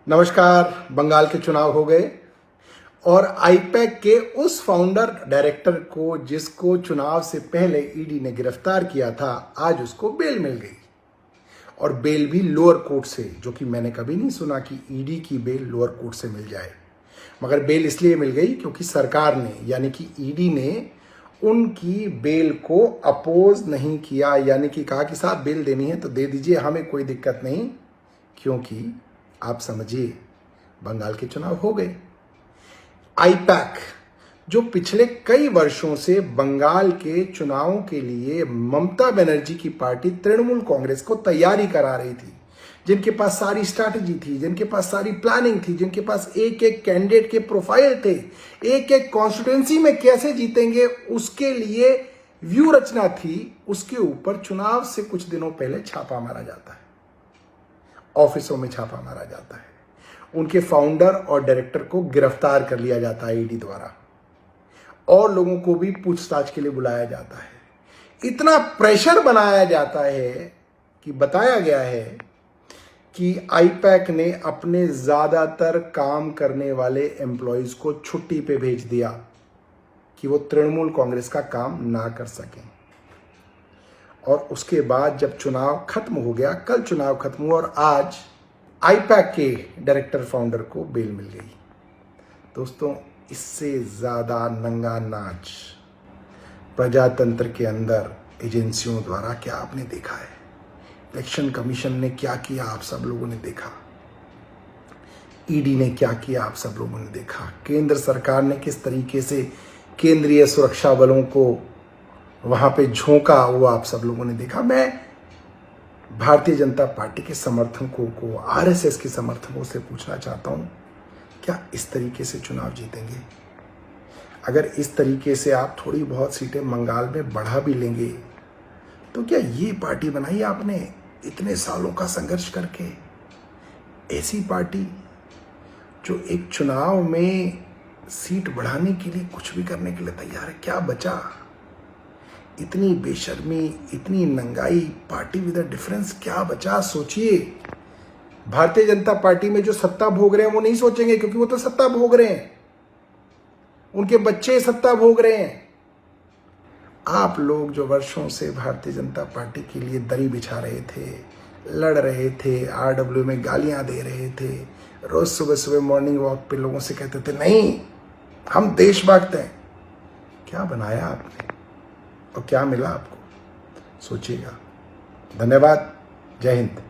नमस्कार। बंगाल के चुनाव हो गए और आईपैक के उस फाउंडर डायरेक्टर को जिसको चुनाव से पहले ईडी ने गिरफ्तार किया था, आज उसको बेल मिल गई। और बेल भी लोअर कोर्ट से, जो कि मैंने कभी नहीं सुना कि ईडी की बेल लोअर कोर्ट से मिल जाए। मगर बेल इसलिए मिल गई क्योंकि सरकार ने यानी कि ईडी ने उनकी बेल को अपोज नहीं किया, यानी कि कहा कि साहब बेल देनी है तो दे दीजिए, हमें कोई दिक्कत नहीं। क्योंकि आप समझिए, बंगाल के चुनाव हो गए। आईपैक जो पिछले कई वर्षों से बंगाल के चुनावों के लिए ममता बनर्जी की पार्टी तृणमूल कांग्रेस को तैयारी करा रही थी, जिनके पास सारी स्ट्रैटेजी थी, जिनके पास सारी प्लानिंग थी, जिनके पास एक एक कैंडिडेट के प्रोफाइल थे, एक एक कॉन्स्टिट्यूएंसी में कैसे जीतेंगे उसके लिए व्यू रचना थी, उसके ऊपर चुनाव से कुछ दिनों पहले छापा मारा जाता है, ऑफिसों में छापा मारा जाता है, उनके फाउंडर और डायरेक्टर को गिरफ्तार कर लिया जाता है ईडी द्वारा, और लोगों को भी पूछताछ के लिए बुलाया जाता है। इतना प्रेशर बनाया जाता है कि बताया गया है कि आईपैक ने अपने ज्यादातर काम करने वाले एम्प्लॉयज को छुट्टी पे भेज दिया कि वो तृणमूल कांग्रेस का काम ना कर सकें। और उसके बाद जब चुनाव खत्म हो गया, कल चुनाव खत्म हुआ और आज आईपैक के डायरेक्टर फाउंडर को बेल मिल गई। दोस्तों, इससे ज्यादा नंगा नाच प्रजातंत्र के अंदर एजेंसियों द्वारा क्या आपने देखा है? इलेक्शन कमीशन ने क्या किया आप सब लोगों ने देखा, ईडी ने क्या किया आप सब लोगों ने देखा, केंद्र सरकार ने किस तरीके से केंद्रीय सुरक्षा बलों को वहां पे झोंका, वो आप सब लोगों ने देखा। मैं भारतीय जनता पार्टी के समर्थकों को, आरएसएस के समर्थकों से पूछना चाहता हूं, क्या इस तरीके से चुनाव जीतेंगे? अगर इस तरीके से आप थोड़ी बहुत सीटें बंगाल में बढ़ा भी लेंगे तो क्या ये पार्टी बनाई आपने इतने सालों का संघर्ष करके? ऐसी पार्टी जो एक चुनाव में सीट बढ़ाने के लिए कुछ भी करने के लिए तैयार है, क्या बचा? इतनी बेशर्मी, इतनी नंगाई, पार्टी विद अ डिफरेंस, क्या बचा? सोचिए। भारतीय जनता पार्टी में जो सत्ता भोग रहे हैं वो नहीं सोचेंगे, क्योंकि वो तो सत्ता भोग रहे हैं, उनके बच्चे सत्ता भोग रहे हैं। आप लोग जो वर्षों से भारतीय जनता पार्टी के लिए दरी बिछा रहे थे, लड़ रहे थे, आरडब्ल्यू में गालियां दे रहे थे, रोज सुबह सुबह मॉर्निंग वॉक पे लोगों से कहते थे नहीं हम देशभक्त हैं, क्या बनाया आपने और क्या मिला आपको? सोचिएगा। धन्यवाद। जय हिंद।